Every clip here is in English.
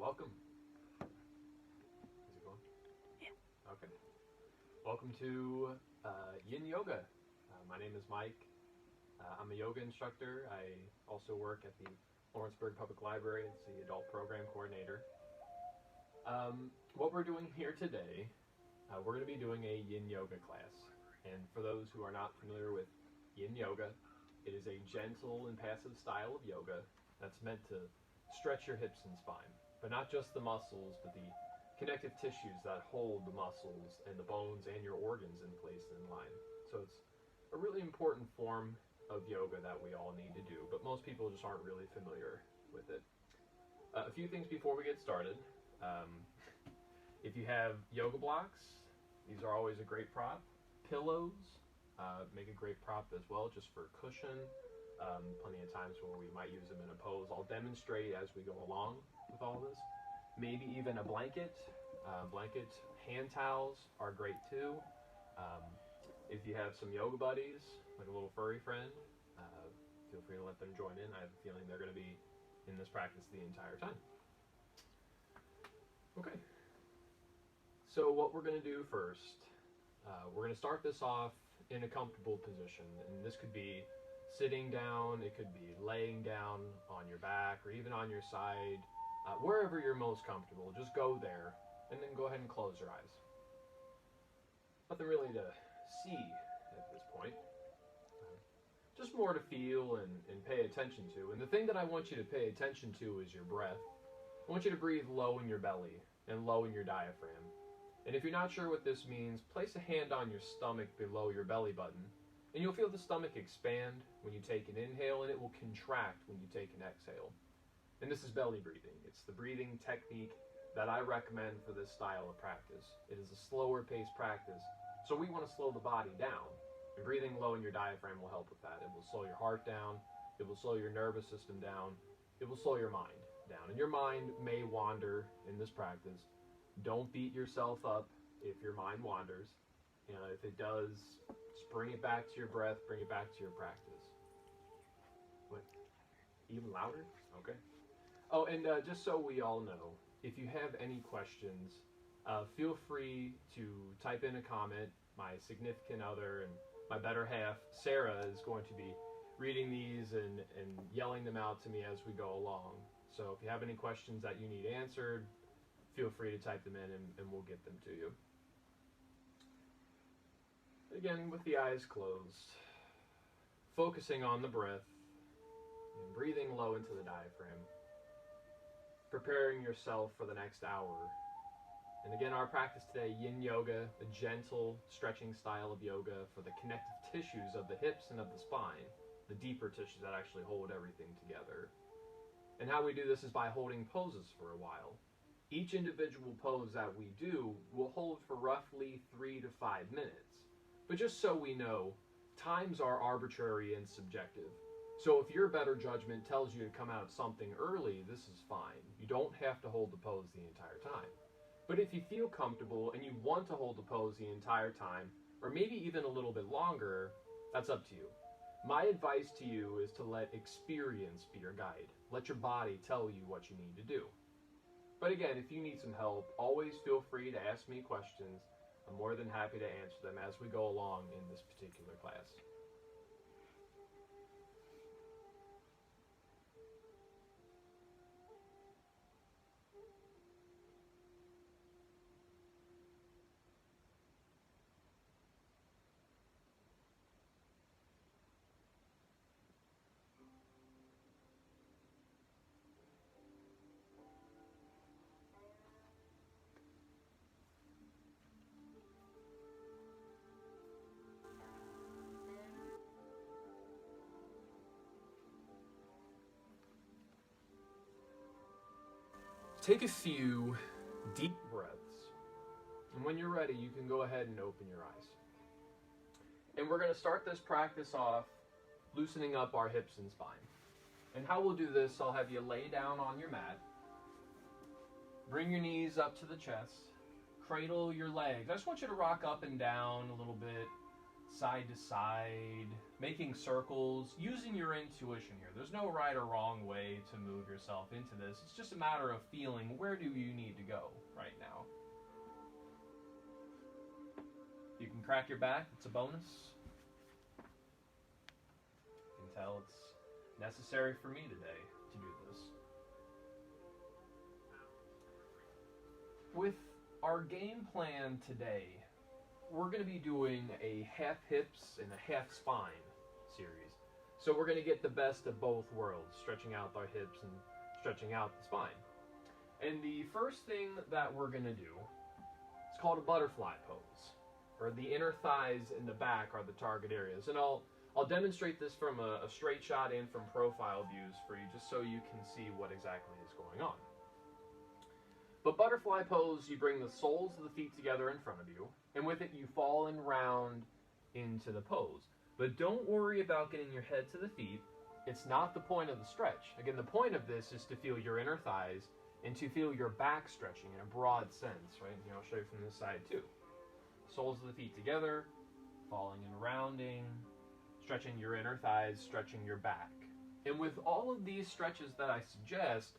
welcome. Is it going? Yeah. Okay. Welcome to Yin Yoga. My name is Mike. I'm a yoga instructor. I also work at the Lawrenceburg Public Library as the adult program coordinator. What we're doing here today, we're going to be doing a Yin Yoga class. And for those who are not familiar with Yin Yoga, it is a gentle and passive style of yoga that's meant to stretch your hips and spine. But not just the muscles, but the connective tissues that hold the muscles and the bones and your organs in place and in line. So it's a really important form of yoga that we all need to do, but most people just aren't really familiar with it. A few things before we get started. If you have yoga blocks, these are always a great prop. Pillows make a great prop as well, just for cushion. Plenty of times where we might use them in a pose. I'll demonstrate as we go along with all this. Maybe even a blanket. Hand towels are great too. If you have some yoga buddies, like a little furry friend, feel free to let them join in. I have a feeling they're going to be in this practice the entire time. Okay. So what we're going to do first, we're going to start this off in a comfortable position. And this could be sitting down, it could be laying down on your back, or even on your side. Wherever you're most comfortable, just go there, and then go ahead and close your eyes. Nothing really to see at this point. Just more to feel and pay attention to. And the thing that I want you to pay attention to is your breath. I want you to breathe low in your belly and low in your diaphragm. And if you're not sure what this means, place a hand on your stomach below your belly button, and you'll feel the stomach expand when you take an inhale, and it will contract when you take an exhale. And this is belly breathing. It's the breathing technique that I recommend for this style of practice. It is a slower paced practice, so we want to slow the body down. And breathing low in your diaphragm will help with that. It will slow your heart down. It will slow your nervous system down. It will slow your mind down. And your mind may wander in this practice. Don't beat yourself up if your mind wanders. If it does, just bring it back to your breath, bring it back to your practice. What? Even louder? Okay. Oh, and just so we all know, if you have any questions, feel free to type in a comment. My significant other and my better half, Sarah, is going to be reading these and yelling them out to me as we go along. So if you have any questions that you need answered, feel free to type them in and we'll get them to you. Again, with the eyes closed, focusing on the breath and breathing low into the diaphragm, preparing yourself for the next hour. And again, our practice today, Yin Yoga, the gentle stretching style of yoga for the connective tissues of the hips and of the spine, the deeper tissues that actually hold everything together. And how we do this is by holding poses for a while. Each individual pose that we do will hold for roughly 3 to 5 minutes. But just so we know, times are arbitrary and subjective. So if your better judgment tells you to come out something early, this is fine. You don't have to hold the pose the entire time. But if you feel comfortable and you want to hold the pose the entire time, or maybe even a little bit longer, that's up to you. My advice to you is to let experience be your guide. Let your body tell you what you need to do. But again, if you need some help, always feel free to ask me questions. I'm more than happy to answer them as we go along in this particular class. Take a few deep breaths, and when you're ready, you can go ahead and open your eyes. And we're going to start this practice off loosening up our hips and spine. And how we'll do this, I'll have you lay down on your mat, bring your knees up to the chest, cradle your legs. I just want you to rock up and down a little bit, side to side, making circles, using your intuition here. There's no right or wrong way to move yourself into this. It's just a matter of feeling, where do you need to go right now? You can crack your back, it's a bonus. You can tell it's necessary for me today to do this. With our game plan today, we're going to be doing a half hips and a half spine series. So we're going to get the best of both worlds, stretching out our hips and stretching out the spine. And the first thing that we're going to do is called a butterfly pose, or the inner thighs and the back are the target areas. And I'll demonstrate this from a straight shot and from profile views for you, just so you can see what exactly is going on. But butterfly pose, you bring the soles of the feet together in front of you, and with it you fall and round into the pose. But don't worry about getting your head to the feet. It's not the point of the stretch. Again, the point of this is to feel your inner thighs and to feel your back stretching in a broad sense, right? And I'll show you from this side too. Soles of the feet together, falling and rounding, stretching your inner thighs, stretching your back. And with all of these stretches that I suggest,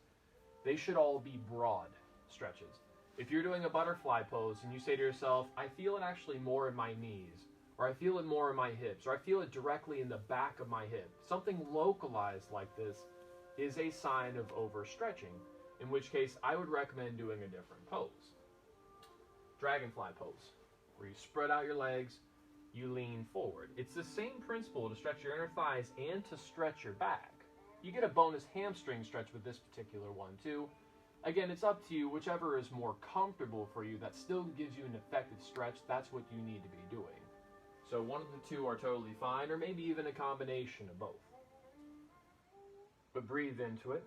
they should all be broad stretches. If you're doing a butterfly pose and you say to yourself, I feel it actually more in my knees, or I feel it more in my hips, or I feel it directly in the back of my hip, something localized like this is a sign of overstretching, in which case I would recommend doing a different pose. Dragonfly pose, where you spread out your legs, you lean forward. It's the same principle to stretch your inner thighs and to stretch your back. You get a bonus hamstring stretch with this particular one too. Again, it's up to you, whichever is more comfortable for you, that still gives you an effective stretch, that's what you need to be doing. So one of the two are totally fine, or maybe even a combination of both. But breathe into it.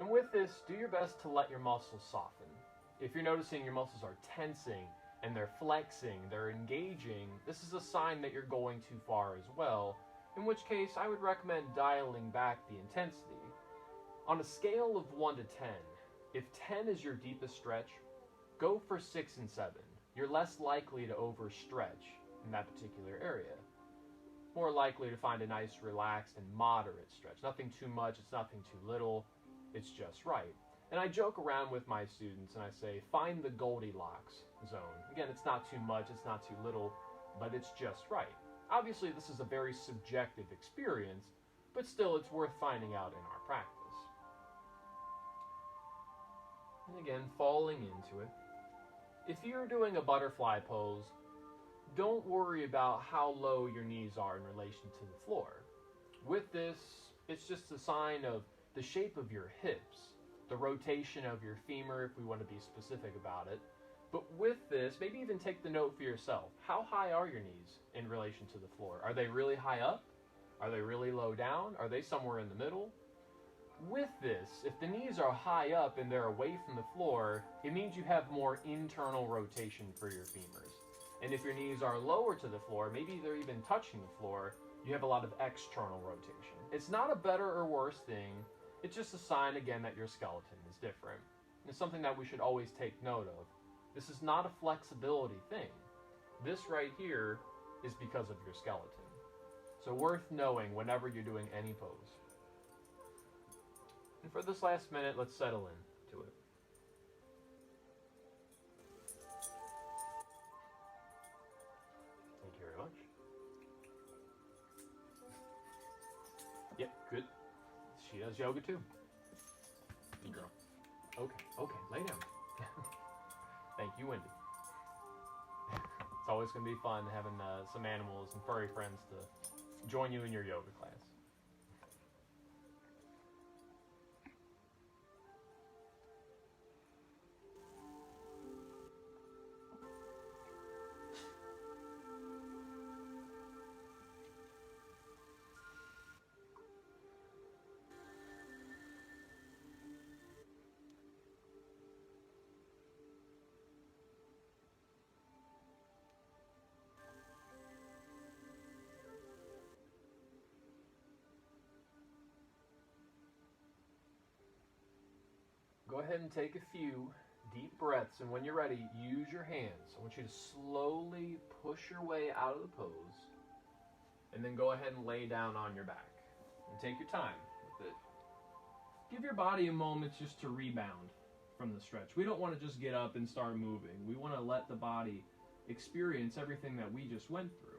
And with this, do your best to let your muscles soften. If you're noticing your muscles are tensing and they're flexing, they're engaging, this is a sign that you're going too far as well, in which case I would recommend dialing back the intensity. On a scale of 1 to 10, if 10 is your deepest stretch, go for 6 and 7. You're less likely to overstretch in that particular area. More likely to find a nice, relaxed, and moderate stretch. Nothing too much, it's nothing too little, it's just right. And I joke around with my students and I say, find the Goldilocks zone. Again, it's not too much, it's not too little, but it's just right. Obviously, this is a very subjective experience, but still, it's worth finding out in our practice. And again, falling into it. If you're doing a butterfly pose, don't worry about how low your knees are in relation to the floor. With this, it's just a sign of the shape of your hips, the rotation of your femur, if we want to be specific about it. But with this, maybe even take the note for yourself. How high are your knees in relation to the floor? Are they really high up? Are they really low down? Are they somewhere in the middle? With this, if the knees are high up and they're away from the floor, it means you have more internal rotation for your femurs. And if your knees are lower to the floor, maybe they're even touching the floor, you have a lot of external rotation. It's not a better or worse thing. It's just a sign, again, that your skeleton is different. It's something that we should always take note of. This is not a flexibility thing. This right here is because of your skeleton. So worth knowing whenever you're doing any pose. And for this last minute, let's settle in to it. Thank you very much. Yep, good. She does yoga too. Good girl. Okay, lay down. Thank you, Wendy. It's always going to be fun having some animals and furry friends to join you in your yoga class. Go ahead and take a few deep breaths, and when you're ready, use your hands. I want you to slowly push your way out of the pose. And then go ahead and lay down on your back. And take your time with it. Give your body a moment just to rebound from the stretch. We don't want to just get up and start moving. We want to let the body experience everything that we just went through.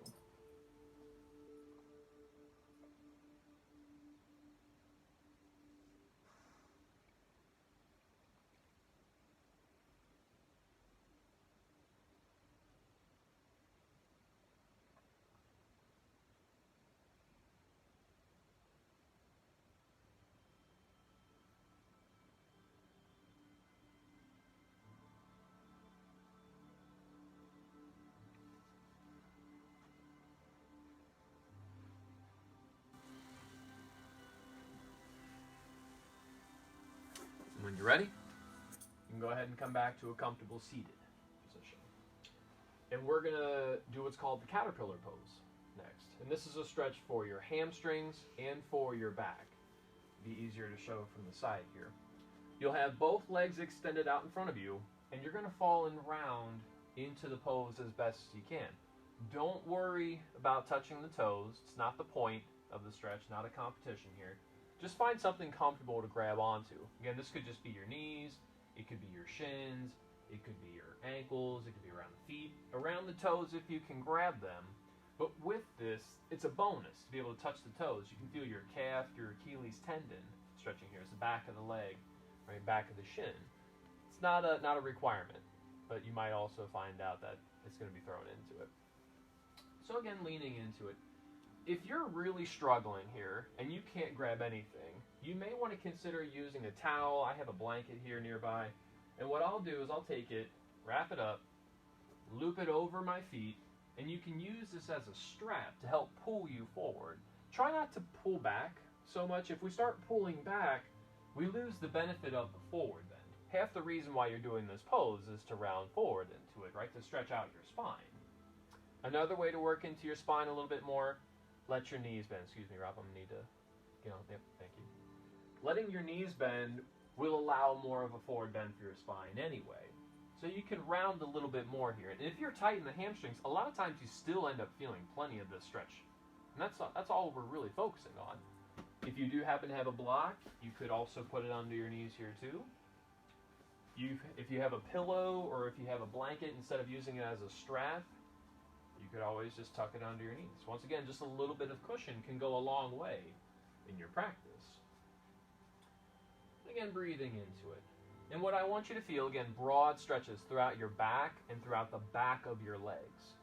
When you're ready, you can go ahead and come back to a comfortable seated position. And we're going to do what's called the caterpillar pose next. And this is a stretch for your hamstrings and for your back. Be easier to show from the side here. You'll have both legs extended out in front of you, and you're going to fall and round into the pose as best as you can. Don't worry about touching the toes. It's not the point of the stretch, not a competition here. Just find something comfortable to grab onto. Again, this could just be your knees, it could be your shins, it could be your ankles, it could be around the feet, around the toes if you can grab them. But with this, it's a bonus to be able to touch the toes. You can feel your calf, your Achilles tendon stretching here. It's the back of the leg, right, back of the shin. It's not a requirement, but you might also find out that it's going to be thrown into it. So again, leaning into it. If you're really struggling here and you can't grab anything, you may want to consider using a towel. I have a blanket here nearby. And what I'll do is I'll take it, wrap it up, loop it over my feet, and you can use this as a strap to help pull you forward. Try not to pull back so much. If we start pulling back, we lose the benefit of the forward bend. Half the reason why you're doing this pose is to round forward into it, right? To stretch out your spine. Another way to work into your spine a little bit more, let your knees bend. Excuse me, Rob, I'm going to need to get on. Yep, thank you. Letting your knees bend will allow more of a forward bend for your spine anyway. So you can round a little bit more here. And if you're tight in the hamstrings, a lot of times you still end up feeling plenty of this stretch. And that's all we're really focusing on. If you do happen to have a block, you could also put it under your knees here too. If you have a pillow or if you have a blanket, instead of using it as a strap, you could always just tuck it under your knees. Once again, just a little bit of cushion can go a long way in your practice. Again, breathing into it. And what I want you to feel, again, broad stretches throughout your back and throughout the back of your legs.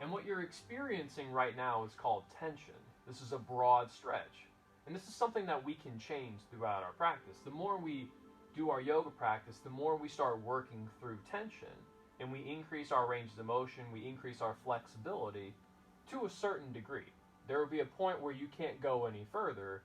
And what you're experiencing right now is called tension. This is a broad stretch. And this is something that we can change throughout our practice. The more we do our yoga practice, the more we start working through tension. And we increase our ranges of motion, we increase our flexibility to a certain degree. There will be a point where you can't go any further,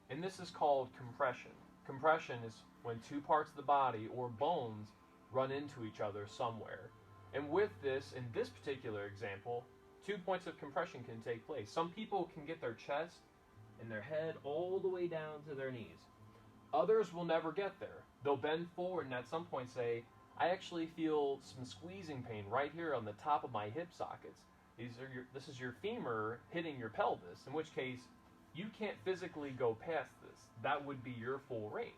and this is called compression. Compression is when two parts of the body or bones run into each other somewhere. And with this, in this particular example, 2 points of compression can take place. Some people can get their chest and their head all the way down to their knees. Others will never get there. They'll bend forward and at some point say, I actually feel some squeezing pain right here on the top of my hip sockets. This is your femur hitting your pelvis, in which case you can't physically go past this. That would be your full range.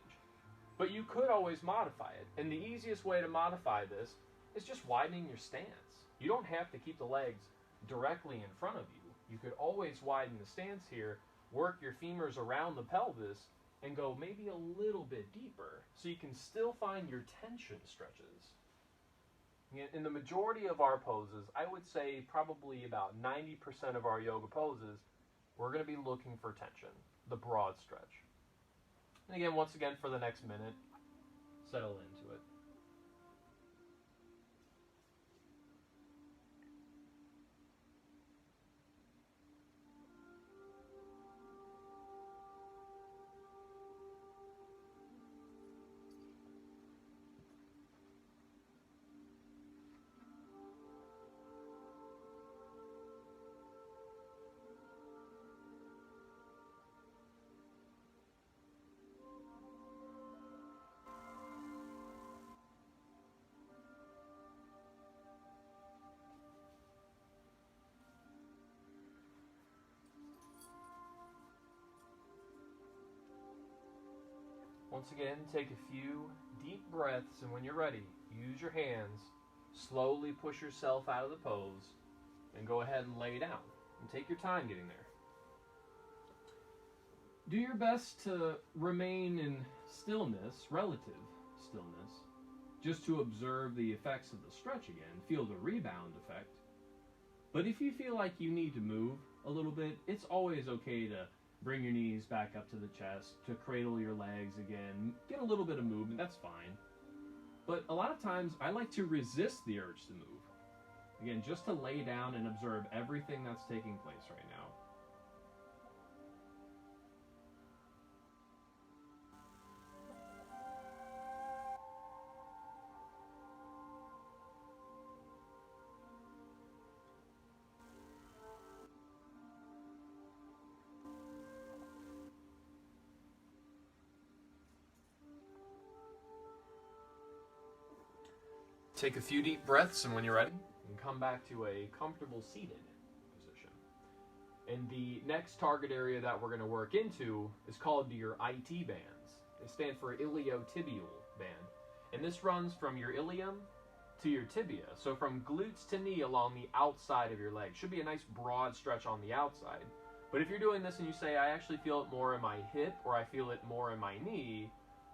But you could always modify it. And the easiest way to modify this is just widening your stance. You don't have to keep the legs directly in front of you. You could always widen the stance here, work your femurs around the pelvis, and go maybe a little bit deeper so you can still find your tension stretches. In the majority of our poses, I would say probably about 90% of our yoga poses, we're going to be looking for tension, the broad stretch. And again, once again, for the next minute, settle into it. Once again, take a few deep breaths, and when you're ready, use your hands. Slowly push yourself out of the pose, and go ahead and lay down. And take your time getting there. Do your best to remain in stillness, relative stillness, just to observe the effects of the stretch again, feel the rebound effect. But if you feel like you need to move a little bit, it's always okay to bring your knees back up to the chest, to cradle your legs again, get a little bit of movement, that's fine. But a lot of times I like to resist the urge to move. Again, just to lay down and observe everything that's taking place right now. Take a few deep breaths, and when you're ready, you can come back to a comfortable seated position. And the next target area that we're going to work into is called your IT bands. They stand for iliotibial band. And this runs from your ilium to your tibia. So from glutes to knee along the outside of your leg. Should be a nice broad stretch on the outside. But if you're doing this and you say, I actually feel it more in my hip or I feel it more in my knee,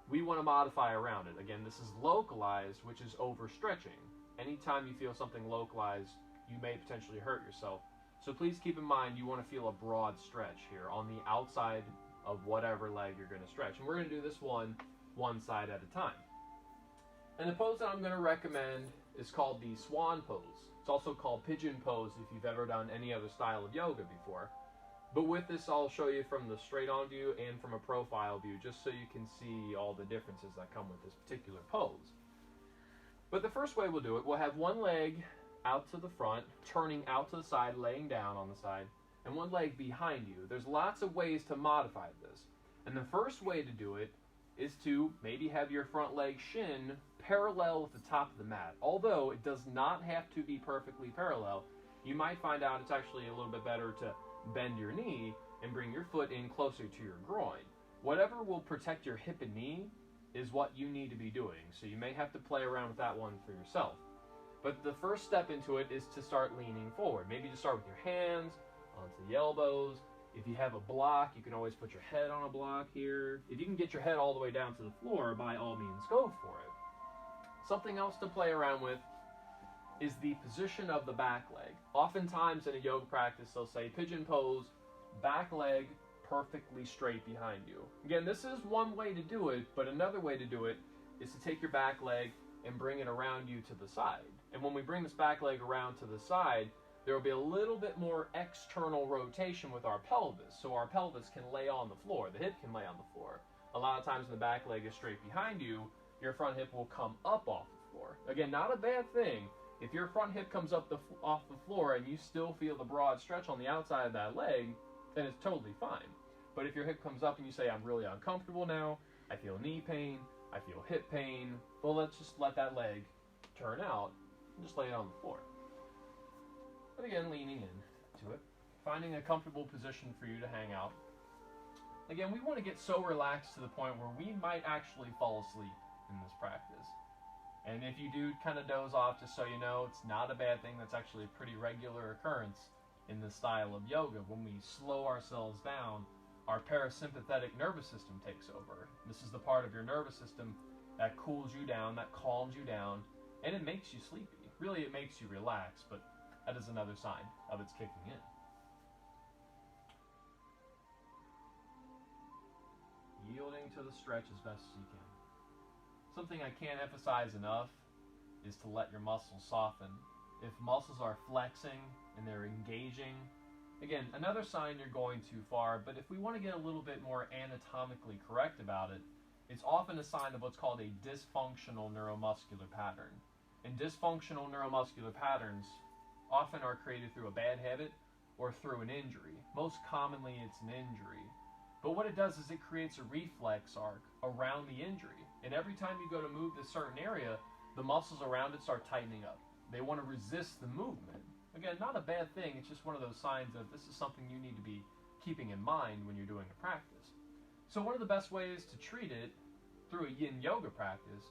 we want to modify around it. Again, this is localized, which is overstretching. Anytime you feel something localized, you may potentially hurt yourself. So please keep in mind you want to feel a broad stretch here on the outside of whatever leg you're going to stretch. And we're going to do this one side at a time. And the pose that I'm going to recommend is called the swan pose. It's also called pigeon pose if you've ever done any other style of yoga before. But with this, I'll show you from the straight-on view and from a profile view, just so you can see all the differences that come with this particular pose. But the first way we'll do it, we'll have one leg out to the front, turning out to the side, laying down on the side, and one leg behind you. There's lots of ways to modify this. And the first way to do it is to maybe have your front leg shin parallel with the top of the mat. Although it does not have to be perfectly parallel, you might find out it's actually a little bit better to bend your knee and bring your foot in closer to your groin. Whatever will protect your hip and knee is what you need to be doing. So you may have to play around with that one for yourself. But the first step into it is to start leaning forward. Maybe just start with your hands onto the elbows. If you have a block, you can always put your head on a block here. If you can get your head all the way down to the floor, by all means, go for it. Something else to play around with is the position of the back leg. Oftentimes in a yoga practice, they'll say pigeon pose, back leg perfectly straight behind you. Again, this is one way to do it, but another way to do it is to take your back leg and bring it around you to the side. And when we bring this back leg around to the side, there will be a little bit more external rotation with our pelvis, so our pelvis can lay on the floor, the hip can lay on the floor. A lot of times when the back leg is straight behind you, your front hip will come up off the floor. Again, not a bad thing. If your front hip comes up off the floor and you still feel the broad stretch on the outside of that leg, then it's totally fine. But if your hip comes up and you say, I'm really uncomfortable now, I feel knee pain, I feel hip pain, well, let's just let that leg turn out and just lay it on the floor. But again, leaning into it, finding a comfortable position for you to hang out. Again, we want to get so relaxed to the point where we might actually fall asleep in this practice. And if you do kind of doze off, just so you know, it's not a bad thing. That's actually a pretty regular occurrence in this style of yoga. When we slow ourselves down, our parasympathetic nervous system takes over. This is the part of your nervous system that cools you down, that calms you down, and it makes you sleepy. Really, it makes you relax, but that is another sign of its kicking in. Yielding to the stretch as best as you can. Something I can't emphasize enough is to let your muscles soften. If muscles are flexing and they're engaging, again, another sign you're going too far, but if we want to get a little bit more anatomically correct about it, it's often a sign of what's called a dysfunctional neuromuscular pattern. And dysfunctional neuromuscular patterns often are created through a bad habit or through an injury. Most commonly, it's an injury. But what it does is it creates a reflex arc around the injury. And every time you go to move this certain area, the muscles around it start tightening up. They want to resist the movement. Again, not a bad thing. It's just one of those signs that this is something you need to be keeping in mind when you're doing a practice. So one of the best ways to treat it through a Yin Yoga practice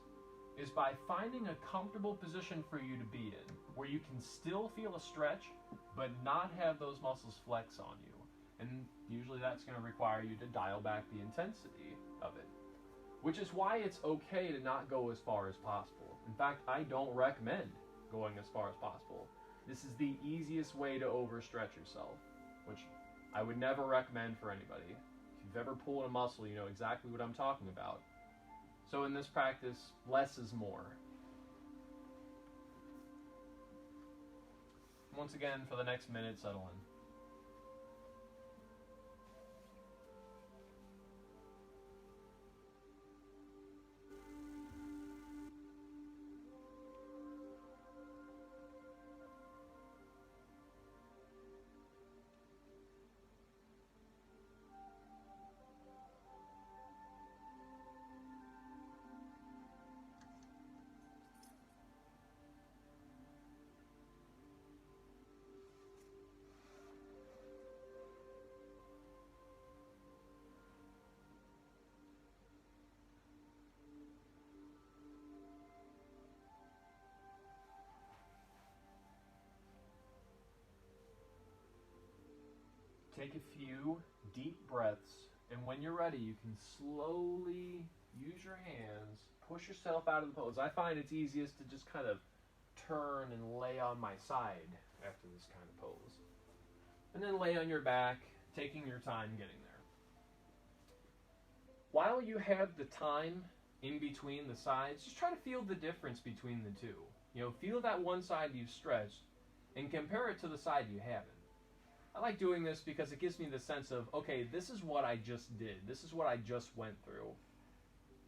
is by finding a comfortable position for you to be in, where you can still feel a stretch, but not have those muscles flex on you. And usually that's going to require you to dial back the intensity of it, which is why it's okay to not go as far as possible. In fact, I don't recommend going as far as possible. This is the easiest way to overstretch yourself, which I would never recommend for anybody. If you've ever pulled a muscle, you know exactly what I'm talking about. So in this practice, less is more. Once again, for the next minute, settle in. Take a few deep breaths, and when you're ready, you can slowly use your hands, push yourself out of the pose. I find it's easiest to just kind of turn and lay on my side after this kind of pose. And then lay on your back, taking your time getting there. While you have the time in between the sides, just try to feel the difference between the two. You know, feel that one side you've stretched and compare it to the side you haven't. I like doing this because it gives me the sense of, okay, this is what I just did. This is what I just went through.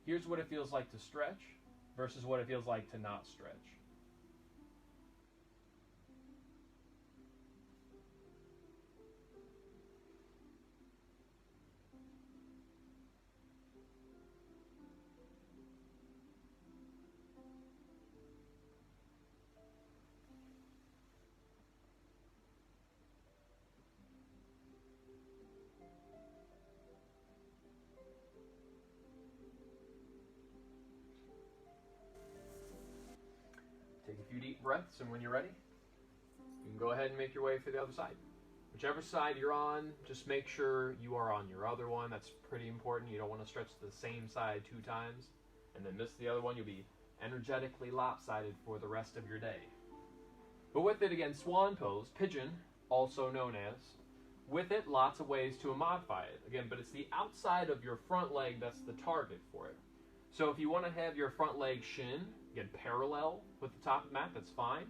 Here's what it feels like to stretch versus what it feels like to not stretch. Take a few deep breaths, and when you're ready, you can go ahead and make your way for the other side. Whichever side you're on, just make sure you are on your other one. That's pretty important. You don't want to stretch the same side 2 times and then miss the other one. You'll be energetically lopsided for the rest of your day. But with it, again, swan pose, pigeon, also known as. With it, lots of ways to modify it. Again, but it's the outside of your front leg that's the target for it. So if you want to have your front leg shin, again, parallel with the top of the mat, that's fine.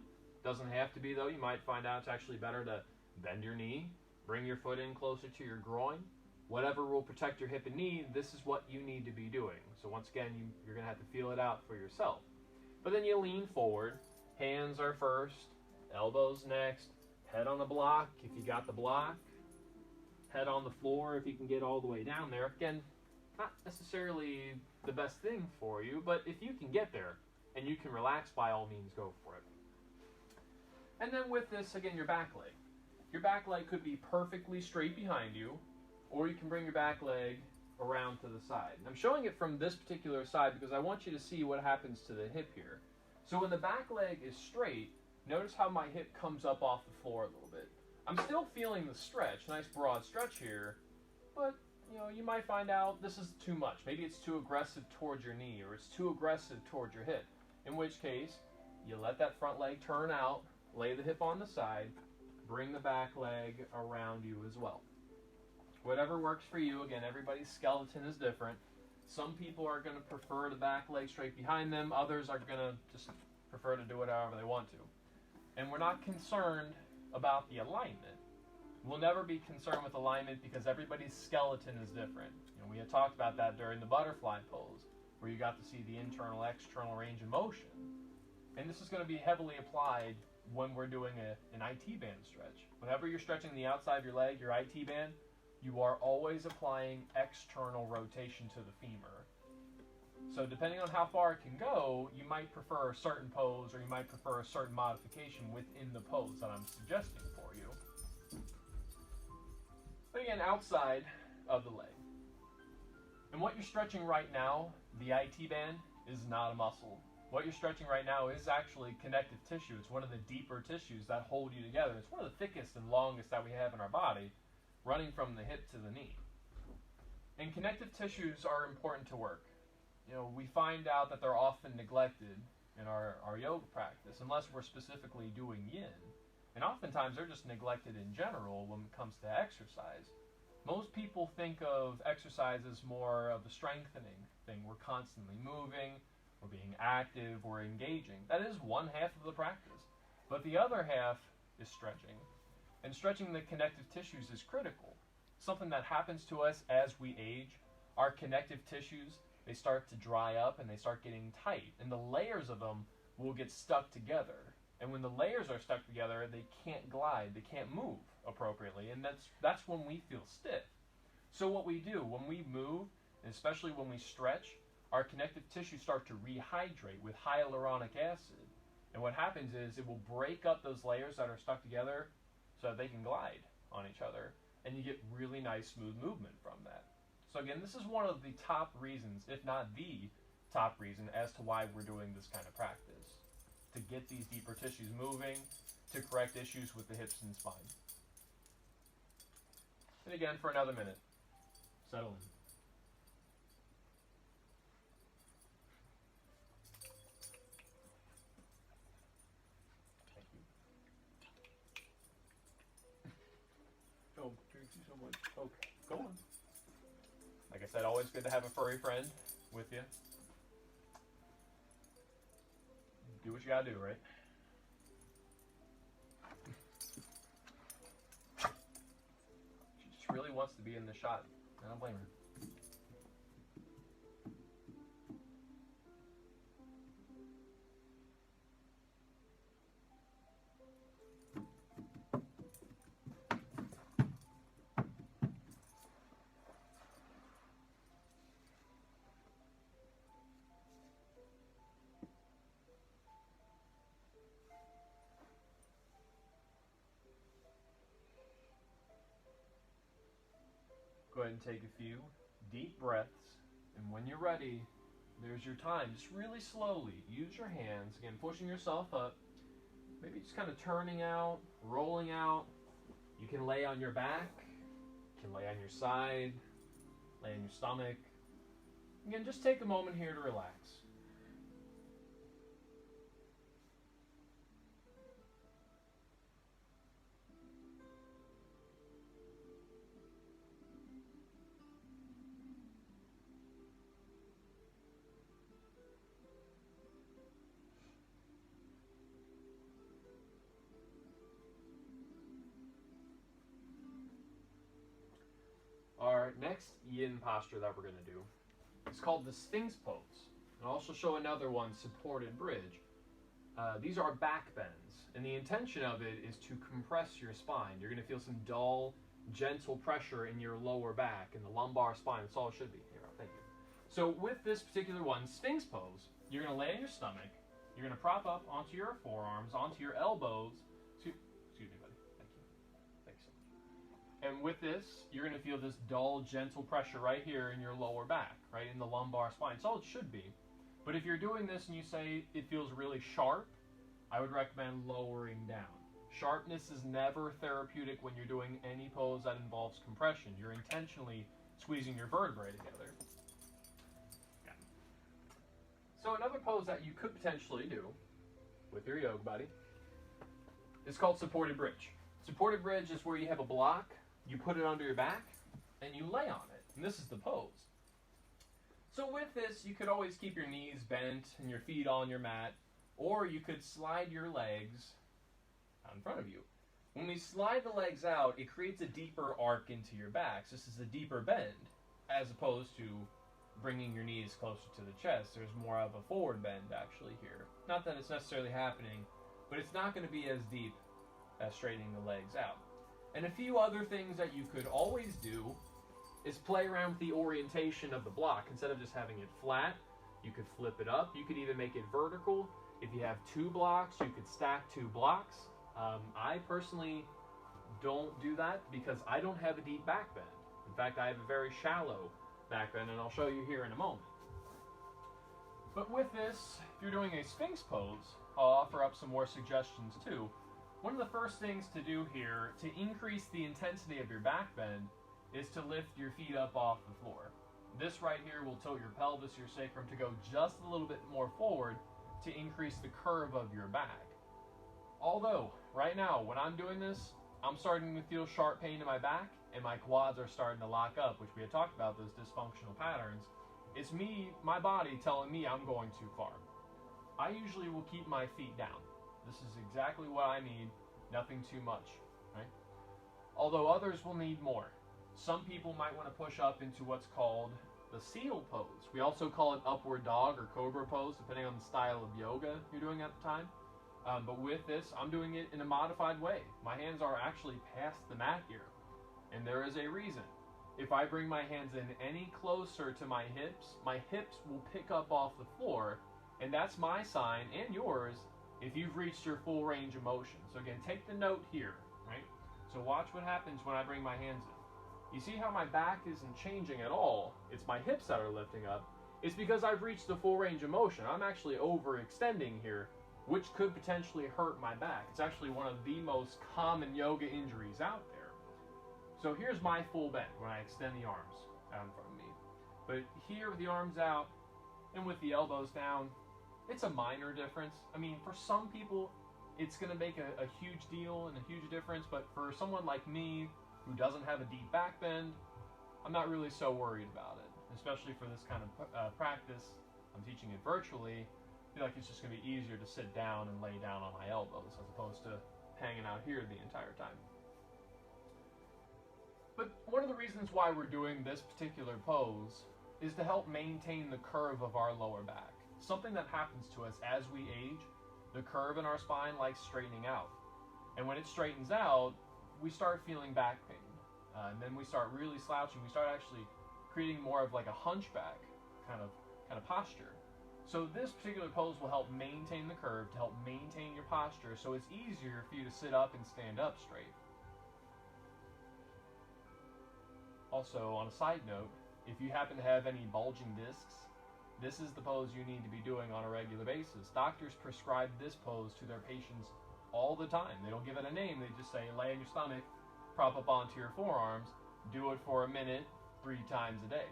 Doesn't have to be, though. You might find out it's actually better to bend your knee, bring your foot in closer to your groin. Whatever will protect your hip and knee, this is what you need to be doing. So once again, you're going to have to feel it out for yourself. But then you lean forward. Hands are first, elbows next, head on the block if you got the block, head on the floor if you can get all the way down there. Again, not necessarily the best thing for you, but if you can get there and you can relax, by all means, go for it. And then with this, again, your back leg. Your back leg could be perfectly straight behind you, or you can bring your back leg around to the side. And I'm showing it from this particular side because I want you to see what happens to the hip here. So when the back leg is straight, notice how my hip comes up off the floor a little bit. I'm still feeling the stretch, nice broad stretch here, but you might find out this is too much. Maybe it's too aggressive towards your knee, or it's too aggressive towards your hip. In which case, you let that front leg turn out, lay the hip on the side, bring the back leg around you as well. Whatever works for you. Again, everybody's skeleton is different. Some people are going to prefer the back leg straight behind them. Others are going to just prefer to do it however they want to. And we're not concerned about the alignment. We'll never be concerned with alignment because everybody's skeleton is different. We had talked about that during the butterfly pose, where you got to see the internal, external range of motion. And this is going to be heavily applied when we're doing an IT band stretch. Whenever you're stretching the outside of your leg, your IT band, you are always applying external rotation to the femur. So depending on how far it can go, you might prefer a certain pose, or you might prefer a certain modification within the pose that I'm suggesting for you. But again, outside of the leg. And what you're stretching right now The IT band is not a muscle. What you're stretching right now is actually connective tissue. It's one of the deeper tissues that hold you together. It's one of the thickest and longest that we have in our body, running from the hip to the knee. And connective tissues are important to work. We find out that they're often neglected in our yoga practice, unless we're specifically doing yin. And oftentimes they're just neglected in general when it comes to exercise. Most people think of exercise as more of a strengthening thing. We're constantly moving, we're being active, we're engaging. That is one half of the practice. But the other half is stretching. And stretching the connective tissues is critical. Something that happens to us as we age. Our connective tissues, they start to dry up and they start getting tight. And the layers of them will get stuck together. And when the layers are stuck together, they can't glide, they can't move appropriately. And that's when we feel stiff. So what we do, when we move, and especially when we stretch, our connective tissues start to rehydrate with hyaluronic acid. And what happens is it will break up those layers that are stuck together so that they can glide on each other. And you get really nice, smooth movement from that. So again, this is one of the top reasons, if not the top reason, as to why we're doing this kind of practice. To get these deeper tissues moving, to correct issues with the hips and spine. And again, for another minute, settle in. Thank you. Oh, thank you so much. Okay, go on. Like I said, always good to have a furry friend with you. Do what you gotta do, right? She just really wants to be in the shot. I don't blame her. Go ahead and take a few deep breaths, and when you're ready, there's your time. Just really slowly use your hands, again pushing yourself up, maybe just kind of turning out, rolling out. You can lay on your back, you can lay on your side, lay on your stomach. Again, just take a moment here to relax. Our next yin posture that we're going to do is called the Sphinx pose. And I'll also show another one, supported bridge. These are back bends, and the intention of it is to compress your spine. You're going to feel some dull, gentle pressure in your lower back, in the lumbar spine. That's all it should be. Here, thank you. So with this particular one, Sphinx pose, you're going to lay on your stomach. You're going to prop up onto your forearms, onto your elbows. Excuse me, buddy. Thank you. Thanks so much. And with this, you're going to feel this dull, gentle pressure right here in your lower back, right in the lumbar spine. It's all it should be. But if you're doing this and you say it feels really sharp, I would recommend lowering down. Sharpness is never therapeutic when you're doing any pose that involves compression. You're intentionally squeezing your vertebrae together. Yeah. So another pose that you could potentially do with your yoga buddy is called supported bridge. Supported bridge is where you have a block, you put it under your back, and you lay on it. And this is the pose. So with this, you could always keep your knees bent and your feet on your mat, or you could slide your legs out in front of you. When we slide the legs out, it creates a deeper arc into your back. So this is a deeper bend, as opposed to bringing your knees closer to the chest. There's more of a forward bend actually here. Not that it's necessarily happening, but it's not going to be as deep as straightening the legs out. And a few other things that you could always do is play around with the orientation of the block. Instead of just having it flat, you could flip it up. You could even make it vertical. If you have two blocks, you could stack two blocks. I personally don't do that because I don't have a deep back bend. In fact, I have a very shallow back bend, and I'll show you here in a moment. But with this, if you're doing a Sphinx pose, I'll offer up some more suggestions too. One of the first things to do here to increase the intensity of your back bend is to lift your feet up off the floor. This right here will tilt your pelvis, your sacrum to go just a little bit more forward to increase the curve of your back. Although, right now, when I'm doing this, I'm starting to feel sharp pain in my back and my quads are starting to lock up, which we had talked about, those dysfunctional patterns. It's me, my body, telling me I'm going too far. I usually will keep my feet down. This is exactly what I need, nothing too much, right? Although others will need more. Some people might want to push up into what's called the seal pose. We also call it upward dog or cobra pose, depending on the style of yoga you're doing at the time. But with this, I'm doing it in a modified way. My hands are actually past the mat here, and there is a reason. If I bring my hands in any closer to my hips will pick up off the floor, and that's my sign, and yours, if you've reached your full range of motion. So again, take the note here, right? So watch what happens when I bring my hands in. You see how my back isn't changing at all? It's my hips that are lifting up. It's because I've reached the full range of motion. I'm actually overextending here, which could potentially hurt my back. It's actually one of the most common yoga injuries out there. So here's my full bend when I extend the arms out in front of me. But here with the arms out and with the elbows down, it's a minor difference. I mean, for some people, it's going to make a huge deal and a huge difference, but for someone like me who doesn't have a deep back bend, I'm not really so worried about it, especially for this kind of practice. I'm teaching it virtually. I feel like it's just going to be easier to sit down and lay down on my elbows as opposed to hanging out here the entire time. But one of the reasons why we're doing this particular pose is to help maintain the curve of our lower back. Something that happens to us as we age, the curve in our spine likes straightening out. And when it straightens out, we start feeling back pain. And then we start really slouching. We start actually creating more of like a hunchback kind of posture. So this particular pose will help maintain the curve, to help maintain your posture, so it's easier for you to sit up and stand up straight. Also, on a side note, if you happen to have any bulging discs, this is the pose you need to be doing on a regular basis. Doctors prescribe this pose to their patients all the time. They don't give it a name, they just say lay on your stomach, prop up onto your forearms, do it for a minute 3 times a day.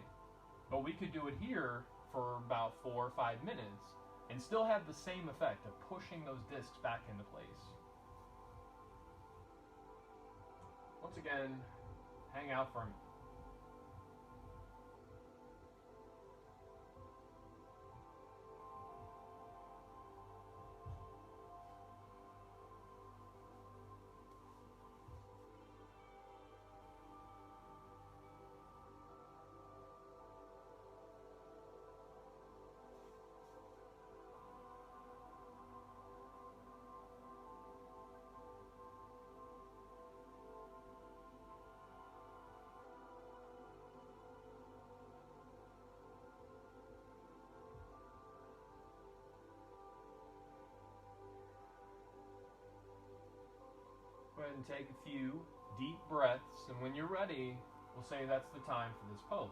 But we could do it here for about 4 or 5 minutes and still have the same effect of pushing those discs back into place. Once again, hang out for a minute. Go ahead and take a few deep breaths, and when you're ready, we'll say that's the time for this pose.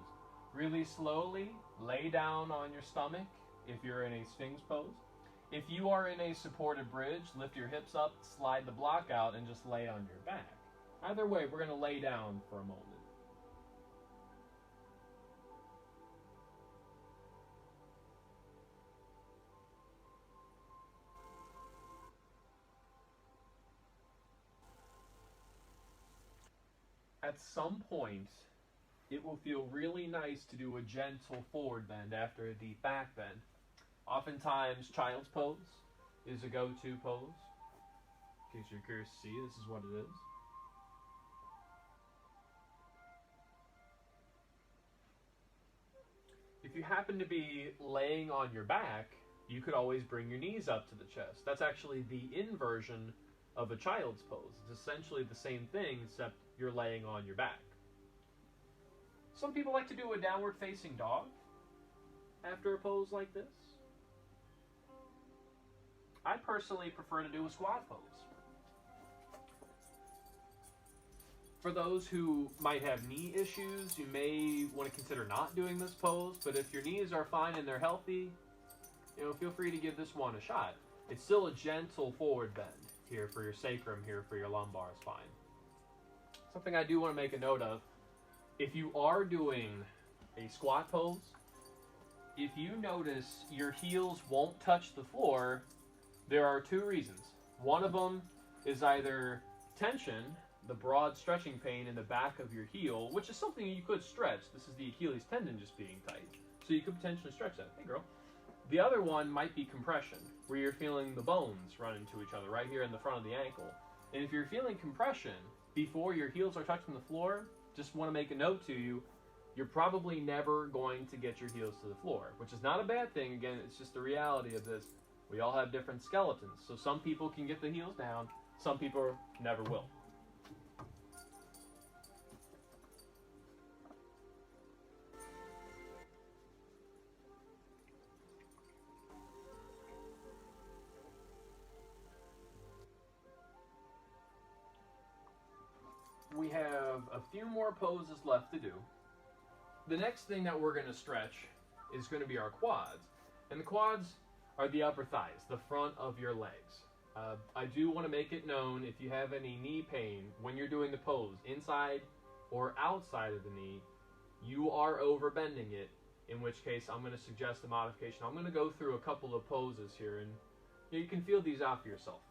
Really slowly lay down on your stomach if you're in a Sphinx pose. If you are in a supported bridge, lift your hips up, slide the block out, and just lay on your back. Either way, we're going to lay down for a moment. At some point, it will feel really nice to do a gentle forward bend after a deep back bend. Oftentimes, child's pose is a go-to pose. In case you're curious to see, this is what it is. If you happen to be laying on your back, you could always bring your knees up to the chest. That's actually the inversion of a child's pose. It's essentially the same thing, except you're laying on your back. Some people like to do a downward facing dog after a pose like this. I personally prefer to do a squat pose. For those who might have knee issues, you may want to consider not doing this pose, but if your knees are fine and they're healthy, feel free to give this one a shot. It's still a gentle forward bend here for your sacrum, here for your lumbar spine. Something I do want to make a note of, if you are doing a squat pose, if you notice your heels won't touch the floor, there are two reasons. One of them is either tension, the broad stretching pain in the back of your heel, which is something you could stretch. This is the Achilles tendon just being tight. So you could potentially stretch that. Hey, girl. The other one might be compression, where you're feeling the bones run into each other right here in the front of the ankle. And if you're feeling compression before your heels are touching the floor, just want to make a note to you, you're probably never going to get your heels to the floor, which is not a bad thing. Again, it's just the reality of this. We all have different skeletons. So some people can get the heels down, some people never will. We have a few more poses left to do. The next thing that we're going to stretch is going to be our quads. And the quads are the upper thighs, the front of your legs. I do want to make it known, if you have any knee pain when you're doing the pose, inside or outside of the knee, you are overbending it, in which case I'm going to suggest a modification. I'm going to go through a couple of poses here, and you can feel these out for yourself.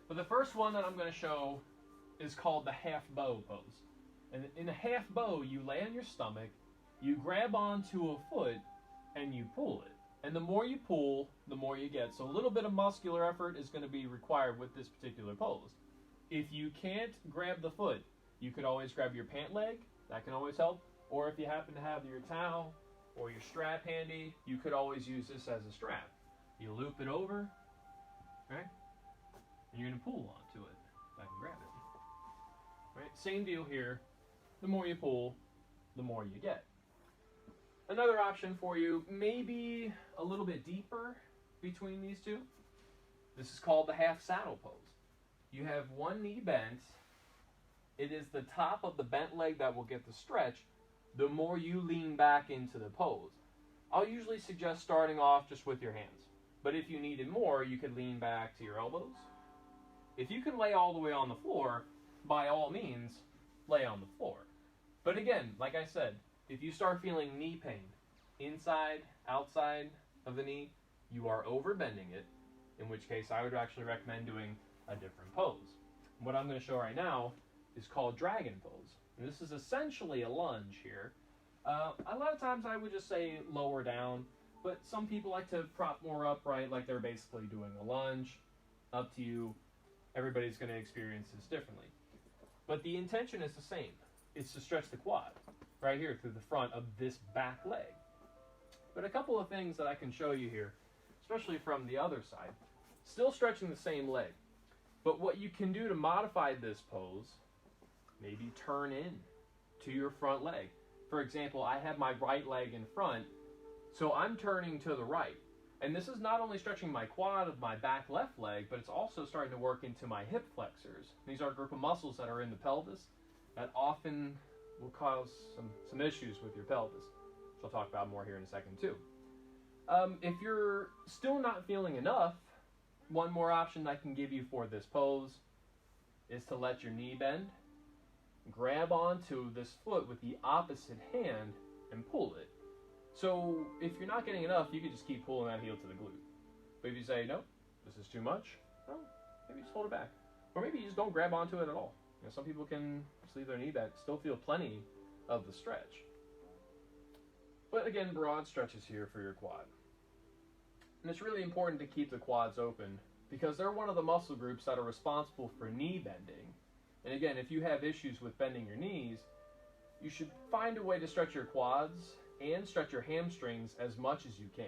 But the first one that I'm going to show is called the half bow pose. And in a half bow, you lay on your stomach, you grab onto a foot, and you pull it. And the more you pull, the more you get. So a little bit of muscular effort is going to be required with this particular pose. If you can't grab the foot, you could always grab your pant leg. That can always help. Or if you happen to have your towel or your strap handy, you could always use this as a strap. You loop it over, right? And you're going to pull onto it. I can grab it. Right? Same deal here. The more you pull, the more you get. Another option for you, maybe a little bit deeper between these two. This is called the half saddle pose. You have one knee bent. It is the top of the bent leg that will get the stretch the more you lean back into the pose. I'll usually suggest starting off just with your hands. But if you needed more, you could lean back to your elbows. If you can lay all the way on the floor, by all means, lay on the floor. But again, like I said, if you start feeling knee pain, inside, outside of the knee, you are overbending it, in which case I would actually recommend doing a different pose. What I'm going to show right now is called dragon pose. And this is essentially a lunge here. A lot of times I would just say lower down, but some people like to prop more upright, like they're basically doing a lunge. Up to you. Everybody's going to experience this differently. But the intention is the same. It's to stretch the quad right here through the front of this back leg. But a couple of things that I can show you here, especially from the other side, still stretching the same leg. But what you can do to modify this pose, maybe turn in to your front leg. For example, I have my right leg in front, so I'm turning to the right. And this is not only stretching my quad of my back left leg, but it's also starting to work into my hip flexors. These are a group of muscles that are in the pelvis that often will cause some issues with your pelvis, which I'll talk about more here in a second too. If you're still not feeling enough, one more option I can give you for this pose is to let your knee bend, grab onto this foot with the opposite hand, and pull it. So if you're not getting enough, you can just keep pulling that heel to the glute. But if you say, no, this is too much, well, maybe just hold it back. Or maybe you just don't grab onto it at all. Some people can just leave their knee bent, still feel plenty of the stretch. But again, broad stretches here for your quad. And it's really important to keep the quads open because they're one of the muscle groups that are responsible for knee bending. And again, if you have issues with bending your knees, you should find a way to stretch your quads and stretch your hamstrings as much as you can.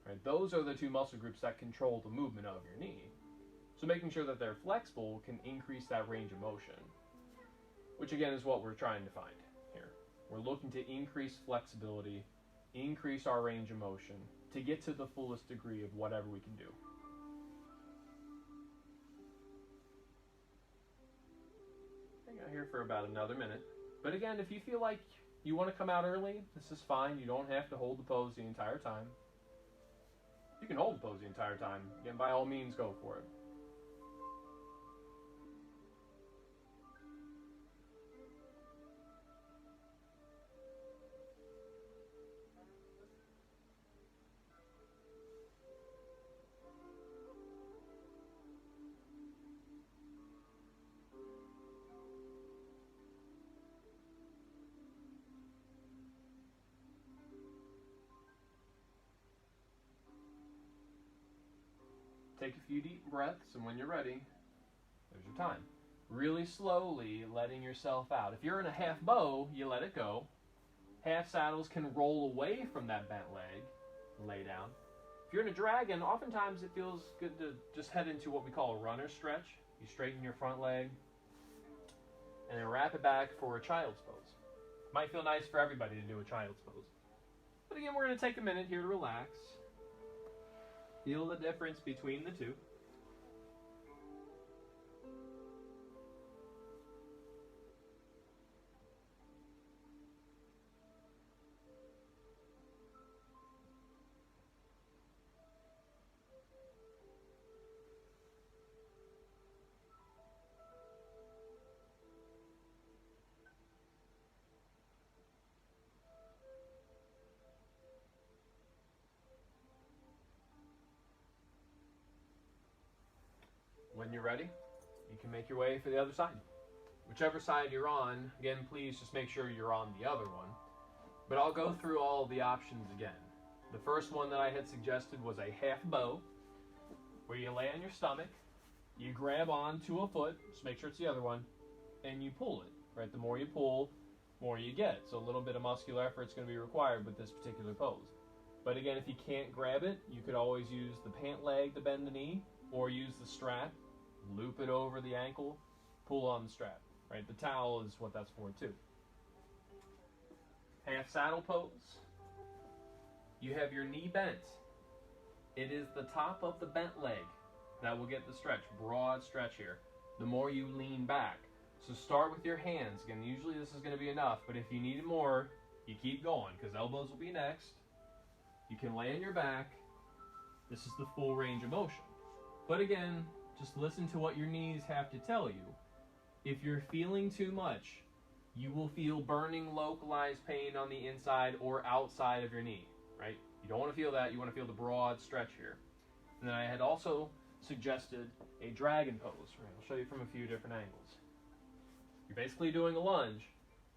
Right? Those are the two muscle groups that control the movement of your knee. So making sure that they're flexible can increase that range of motion, which again is what we're trying to find here. We're looking to increase flexibility, increase our range of motion to get to the fullest degree of whatever we can do. Hang out here for about another minute. But again, if you feel like you want to come out early, this is fine. You don't have to hold the pose the entire time. You can hold the pose the entire time. Again, by all means, go for it. Take a few deep breaths, and when you're ready, there's your time. Really slowly letting yourself out. If you're in a half bow, you let it go. Half saddles can roll away from that bent leg, lay down. If you're in a dragon, oftentimes it feels good to just head into what we call a runner stretch. You straighten your front leg, and then wrap it back for a child's pose. Might feel nice for everybody to do a child's pose. But again, we're going to take a minute here to relax. Feel the difference between the two. When you're ready, you can make your way for the other side. Whichever side you're on, again, please just make sure you're on the other one. But I'll go through all the options again. The first one that I had suggested was a half bow, where you lay on your stomach, you grab onto a foot, just make sure it's the other one, and you pull it. Right? The more you pull, more you get. So a little bit of muscular effort is going to be required with this particular pose. But again, if you can't grab it, you could always use the pant leg to bend the knee, or use the strap, loop it over the ankle, pull on the strap. Right? The towel is what that's for too. Half saddle pose. You have your knee bent. It is the top of the bent leg that will get the stretch, broad stretch here. The more you lean back. So start with your hands. Again, usually this is going to be enough, but if you need more, you keep going, because elbows will be next. You can lay on your back. This is the full range of motion. But again, just listen to what your knees have to tell you. If you're feeling too much, you will feel burning localized pain on the inside or outside of your knee, right? You don't want to feel that. You want to feel the broad stretch here. And then I had also suggested a dragon pose. Right? I'll show you from a few different angles. You're basically doing a lunge,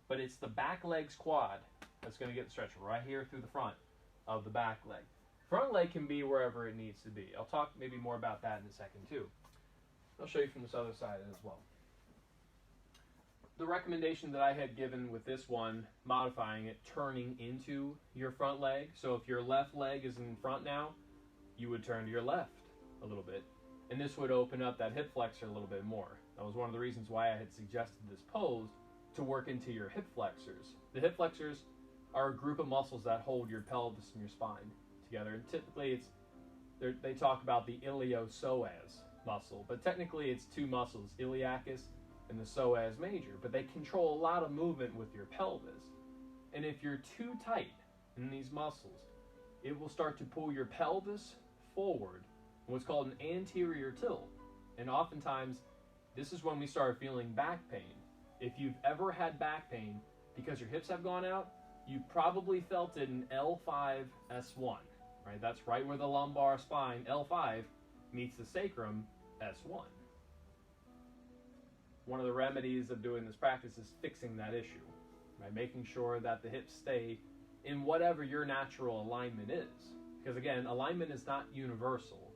but it's the back leg's quad that's going to get the stretch right here through the front of the back leg. Front leg can be wherever it needs to be. I'll talk maybe more about that in a second too. I'll show you from this other side as well. The recommendation that I had given with this one, modifying it, turning into your front leg. So if your left leg is in front now, you would turn to your left a little bit. And this would open up that hip flexor a little bit more. That was one of the reasons why I had suggested this pose, to work into your hip flexors. The hip flexors are a group of muscles that hold your pelvis and your spine together. And typically they talk about the iliopsoas muscle, but technically it's two muscles, iliacus and the psoas major, but they control a lot of movement with your pelvis. And if you're too tight in these muscles, it will start to pull your pelvis forward, what's called an anterior tilt. And oftentimes, this is when we start feeling back pain. If you've ever had back pain because your hips have gone out, you probably felt it in L5, S1, right? That's right where the lumbar spine, L5, meets the sacrum, S1. One of the remedies of doing this practice is fixing that issue, right? Making sure that the hips stay in whatever your natural alignment is. Because again, alignment is not universal.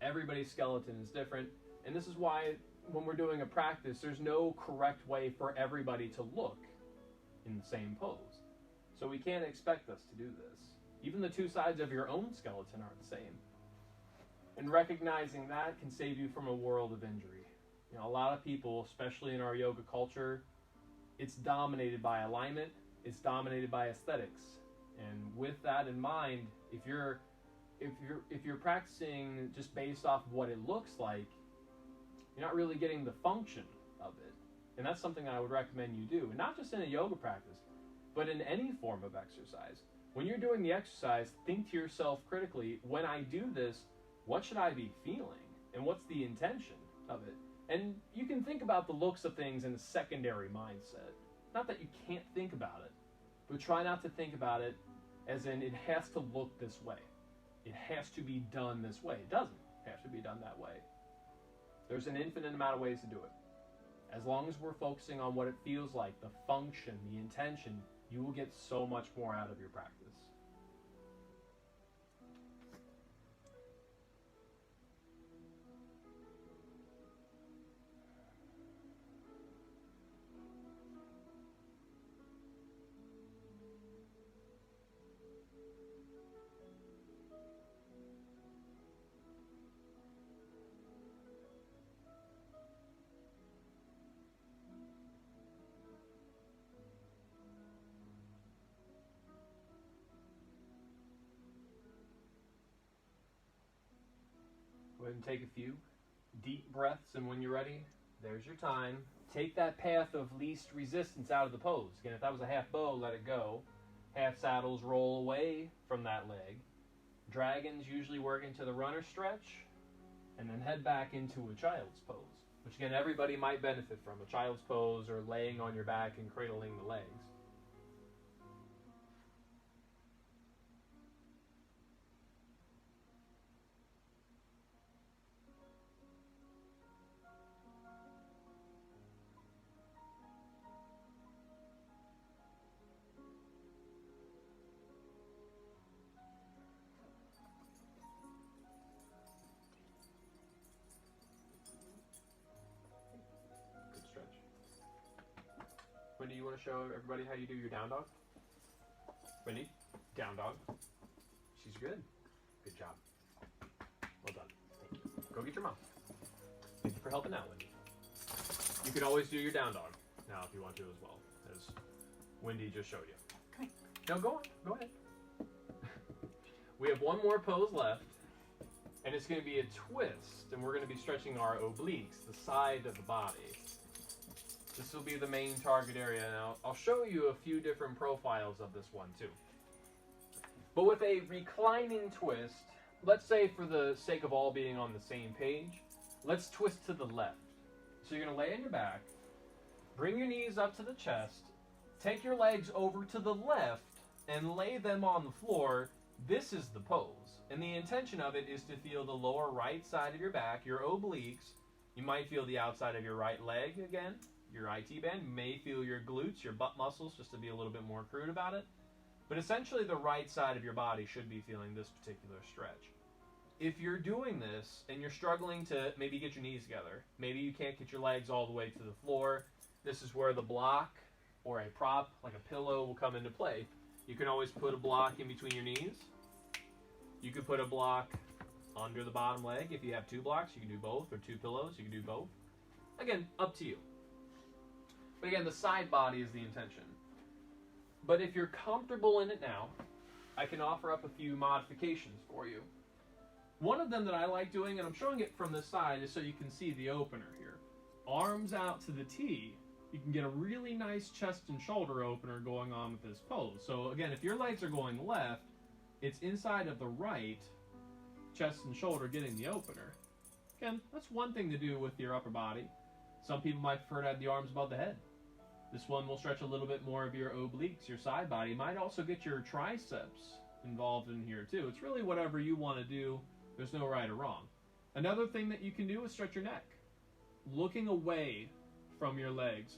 Everybody's skeleton is different, and this is why when we're doing a practice, there's no correct way for everybody to look in the same pose. So we can't expect us to do this. Even the two sides of your own skeleton aren't the same. And recognizing that can save you from a world of injury. You know, a lot of people, especially in our yoga culture, it's dominated by alignment, it's dominated by aesthetics. And with that in mind, if you're practicing just based off of what it looks like, you're not really getting the function of it. And that's something I would recommend you do. And not just in a yoga practice, but in any form of exercise. When you're doing the exercise, think to yourself critically, when I do this, what should I be feeling? And what's the intention of it? And you can think about the looks of things in a secondary mindset. Not that you can't think about it, but try not to think about it as in it has to look this way. It has to be done this way. It doesn't have to be done that way. There's an infinite amount of ways to do it. As long as we're focusing on what it feels like, the function, the intention, you will get so much more out of your practice. Go ahead and take a few deep breaths, and when you're ready, there's your time. Take that path of least resistance out of the pose. Again, if that was a half bow, let it go. Half saddles roll away from that leg. Dragons usually work into the runner stretch, and then head back into a child's pose, which again, everybody might benefit from. A child's pose or laying on your back and cradling the legs. Wendy, you want to show everybody how you do your down dog? Wendy, down dog. She's good. Good job. Well done. Thank you. Go get your mom. Thank you for helping out, Wendy. You can always do your down dog now if you want to as well, as Wendy just showed you. Okay. No, go on. Go ahead. We have one more pose left, and it's going to be a twist, and we're going to be stretching our obliques, the side of the body. This will be the main target area. Now, I'll show you a few different profiles of this one too. But with a reclining twist, let's say for the sake of all being on the same page, let's twist to the left. So you're going to lay on your back, bring your knees up to the chest, take your legs over to the left, and lay them on the floor. This is the pose. And the intention of it is to feel the lower right side of your back, your obliques. You might feel the outside of your right leg again. Your IT band. You may feel your glutes, your butt muscles, just to be a little bit more crude about it. But essentially the right side of your body should be feeling this particular stretch. If you're doing this and you're struggling to maybe get your knees together, maybe you can't get your legs all the way to the floor, this is where the block or a prop like a pillow will come into play. You can always put a block in between your knees. You could put a block under the bottom leg. If you have two blocks, you can do both, or two pillows, you can do both. Again, up to you. But again, the side body is the intention. But if you're comfortable in it now, I can offer up a few modifications for you. One of them that I like doing, and I'm showing it from this side, is so you can see the opener here. Arms out to the T, you can get a really nice chest and shoulder opener going on with this pose. So again, if your legs are going left, it's inside of the right, chest and shoulder getting the opener. Again, that's one thing to do with your upper body. Some people might prefer to have the arms above the head. This one will stretch a little bit more of your obliques, your side body. You might also get your triceps involved in here too. It's really whatever you want to do. There's no right or wrong. Another thing that you can do is stretch your neck. Looking away from your legs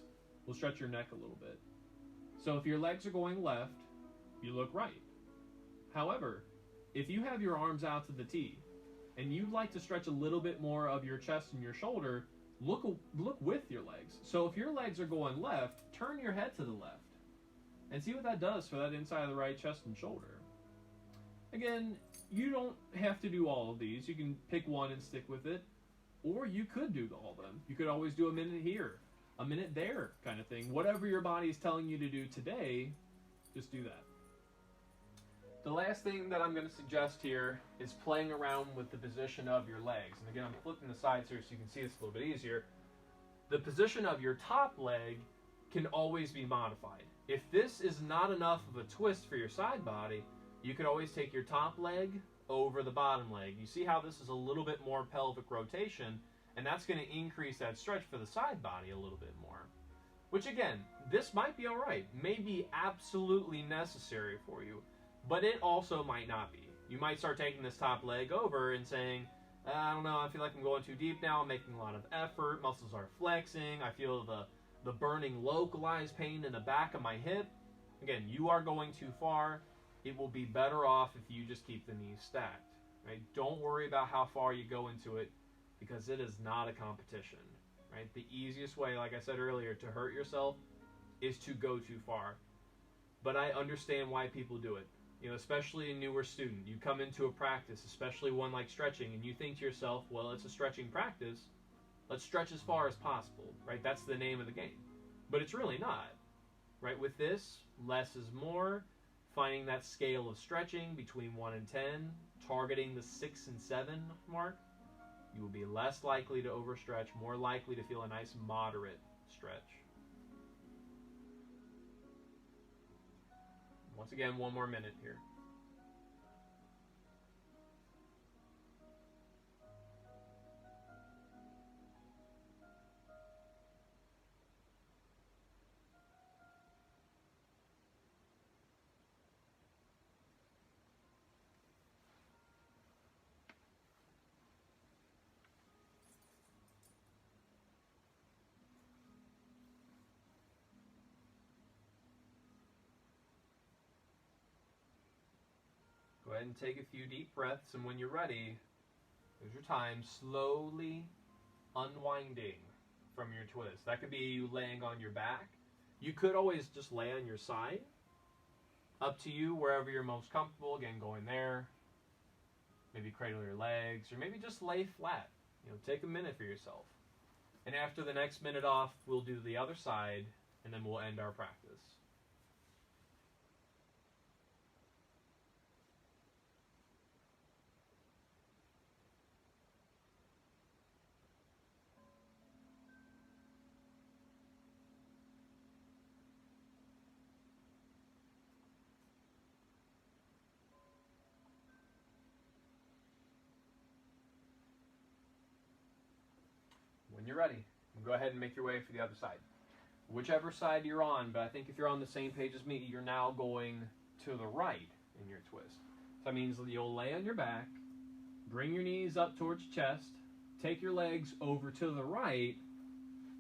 will stretch your neck a little bit. So if your legs are going left, you look right. However, if you have your arms out to the T and you'd like to stretch a little bit more of your chest and your shoulder, look with your legs. So if your legs are going left, turn your head to the left and see what that does for that inside of the right chest and shoulder. Again, you don't have to do all of these. You can pick one and stick with it, or you could do all of them. You could always do a minute here, a minute there kind of thing. Whatever your body is telling you to do today, just do that. The last thing that I'm going to suggest here is playing around with the position of your legs. And again, I'm flipping the sides here so you can see this a little bit easier. The position of your top leg can always be modified. If this is not enough of a twist for your side body, you can always take your top leg over the bottom leg. You see how this is a little bit more pelvic rotation, and that's going to increase that stretch for the side body a little bit more. Which again, this might be alright, may be absolutely necessary for you, but it also might not be. You might start taking this top leg over and saying, I don't know, I feel like I'm going too deep now, I'm making a lot of effort, muscles are flexing, I feel the burning localized pain in the back of my hip. Again, you are going too far. It will be better off if you just keep the knees stacked. Right? Don't worry about how far you go into it, because it is not a competition. Right? The easiest way, like I said earlier, to hurt yourself is to go too far. But I understand why people do it. You know, especially a newer student. You come into a practice, especially one like stretching, and you think to yourself, well, it's a stretching practice. Let's stretch as far as possible, right? That's the name of the game. But it's really not, right? With this, less is more. Finding that scale of stretching between 1 and 10, targeting the 6 and 7 mark, you will be less likely to overstretch, more likely to feel a nice moderate stretch. Once again, one more minute here. Go ahead and take a few deep breaths, and when you're ready, there's your time, slowly unwinding from your twist. That could be you laying on your back. You could always just lay on your side. Up to you, wherever you're most comfortable. Again, going there. Maybe cradle your legs, or maybe just lay flat. You know, take a minute for yourself. And after the next minute off, we'll do the other side, and then we'll end our practice. When you're ready, go ahead and make your way for the other side. Whichever side you're on, but I think if you're on the same page as me, you're now going to the right in your twist. So that means you'll lay on your back, bring your knees up towards your chest, take your legs over to the right,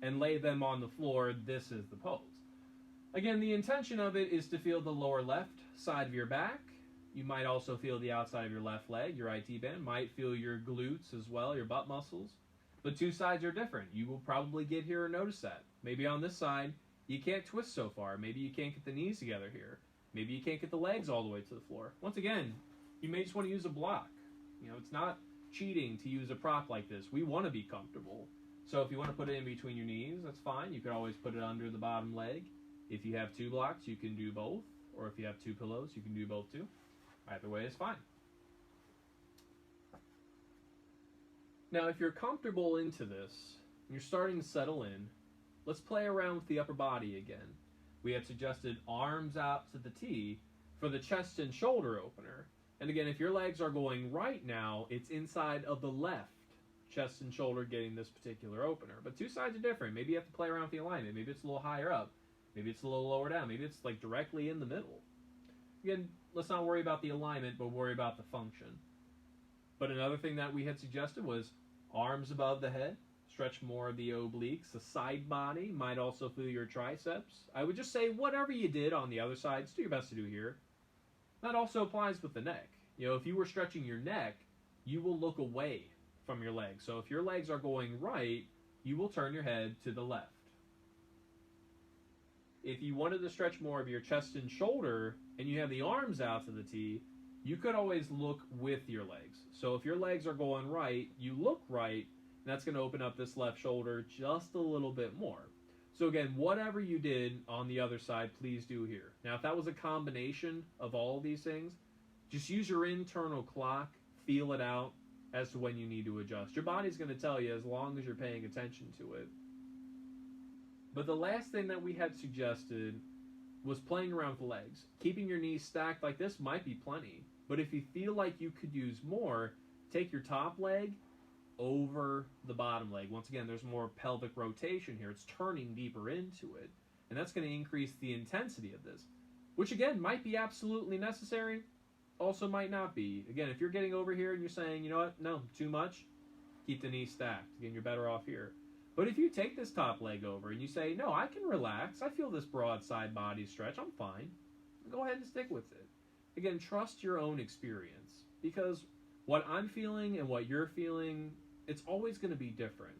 and lay them on the floor. This is the pose. Again, the intention of it is to feel the lower left side of your back. You might also feel the outside of your left leg, your IT band, might feel your glutes as well, your butt muscles. But two sides are different. You will probably get here and notice that. Maybe on this side, you can't twist so far. Maybe you can't get the knees together here. Maybe you can't get the legs all the way to the floor. Once again, you may just want to use a block. You know, it's not cheating to use a prop like this. We want to be comfortable. So if you want to put it in between your knees, that's fine. You can always put it under the bottom leg. If you have two blocks, you can do both. Or if you have two pillows, you can do both too. Either way is fine. Now, if you're comfortable into this, and you're starting to settle in, let's play around with the upper body again. We had suggested arms out to the T for the chest and shoulder opener. And again, if your legs are going right now, it's inside of the left chest and shoulder getting this particular opener. But two sides are different. Maybe you have to play around with the alignment. Maybe it's a little higher up. Maybe it's a little lower down. Maybe it's like directly in the middle. Again, let's not worry about the alignment, but worry about the function. But another thing that we had suggested was arms above the head, stretch more of the obliques. The side body might also feel your triceps. I would just say whatever you did on the other side, just do your best to do here. That also applies with the neck. You know, if you were stretching your neck, you will look away from your legs. So if your legs are going right, you will turn your head to the left. If you wanted to stretch more of your chest and shoulder, and you have the arms out to the T, you could always look with your legs. So if your legs are going right, you look right, and that's going to open up this left shoulder just a little bit more. So again, whatever you did on the other side, please do here. Now, if that was a combination of all of these things, just use your internal clock, feel it out as to when you need to adjust. Your body's going to tell you as long as you're paying attention to it. But the last thing that we had suggested was playing around with the legs. Keeping your knees stacked like this might be plenty, but if you feel like you could use more, take your top leg over the bottom leg. Once again, there's more pelvic rotation here. It's turning deeper into it, and that's going to increase the intensity of this, which again might be absolutely necessary, also might not be. Again, if you're getting over here and you're saying, you know what, no, too much, keep the knees stacked. Again, you're better off here. But if you take this top leg over and you say, no, I can relax, I feel this broad side body stretch, I'm fine, go ahead and stick with it. Again, trust your own experience, because what I'm feeling and what you're feeling, it's always going to be different.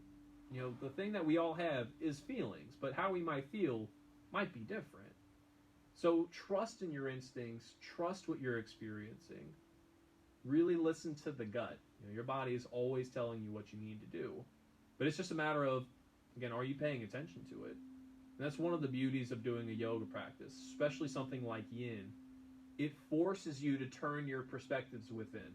You know, the thing that we all have is feelings, but how we might feel might be different. So trust in your instincts, trust what you're experiencing, really listen to the gut. You know, your body is always telling you what you need to do. But it's just a matter of, again, are you paying attention to it? And that's one of the beauties of doing a yoga practice, especially something like Yin. It forces you to turn your perspectives within,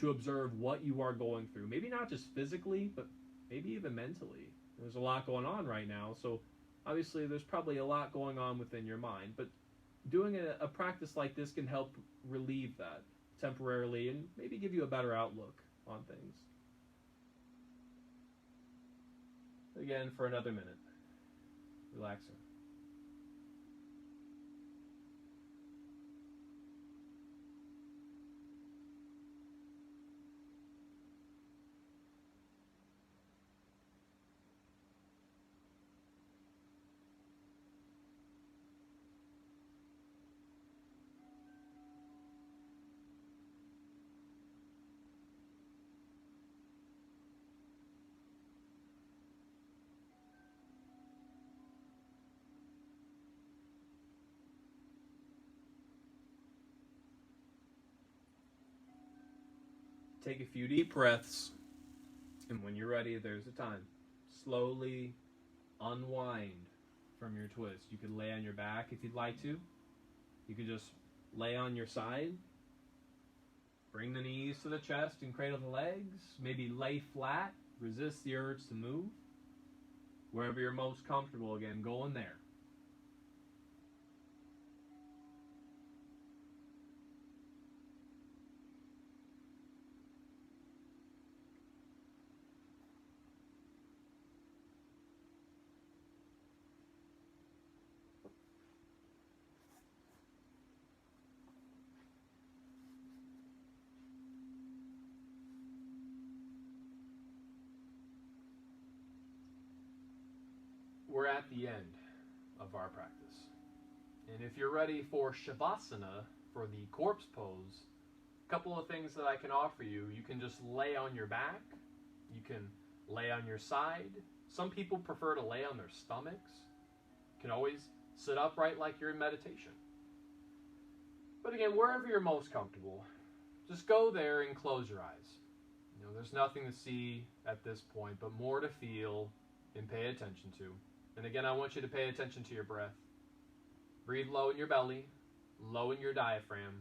to observe what you are going through. Maybe not just physically, but maybe even mentally. There's a lot going on right now, so obviously there's probably a lot going on within your mind. But doing a practice like this can help relieve that temporarily and maybe give you a better outlook on things. Again, for another minute. Relaxing. Take a few deep breaths, and when you're ready, there's the time. Slowly unwind from your twist. You could lay on your back if you'd like to. You could just lay on your side. Bring the knees to the chest and cradle the legs. Maybe lay flat. Resist the urge to move. Wherever you're most comfortable, again, go in there. We're at the end of our practice. And if you're ready for Shavasana, for the corpse pose, a couple of things that I can offer you. You can just lay on your back. You can lay on your side. Some people prefer to lay on their stomachs. You can always sit upright like you're in meditation. But again, wherever you're most comfortable, just go there and close your eyes. You know, there's nothing to see at this point, but more to feel and pay attention to. And again, I want you to pay attention to your breath. Breathe low in your belly, low in your diaphragm.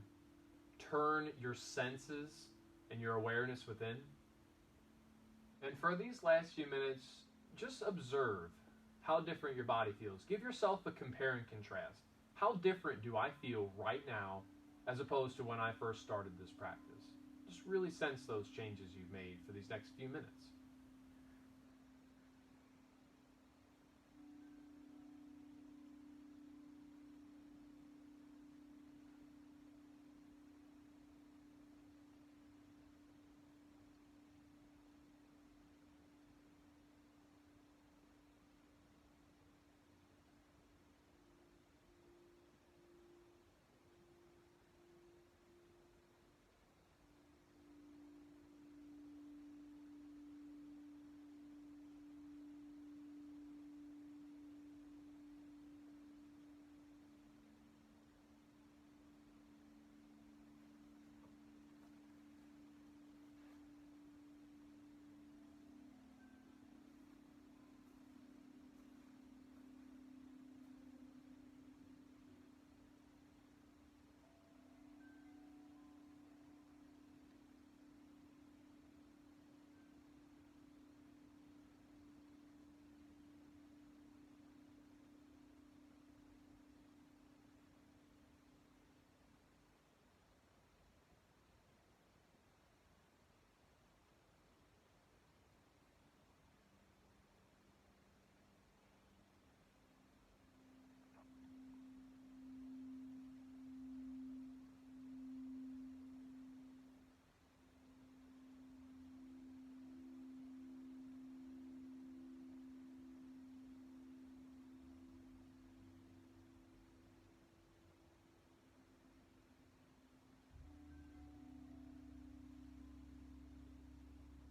Turn your senses and your awareness within. And for these last few minutes, just observe how different your body feels. Give yourself a compare and contrast. How different do I feel right now as opposed to when I first started this practice? Just really sense those changes you've made for these next few minutes.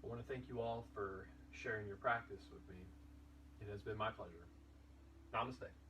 I want to thank you all for sharing your practice with me. It has been my pleasure. Namaste.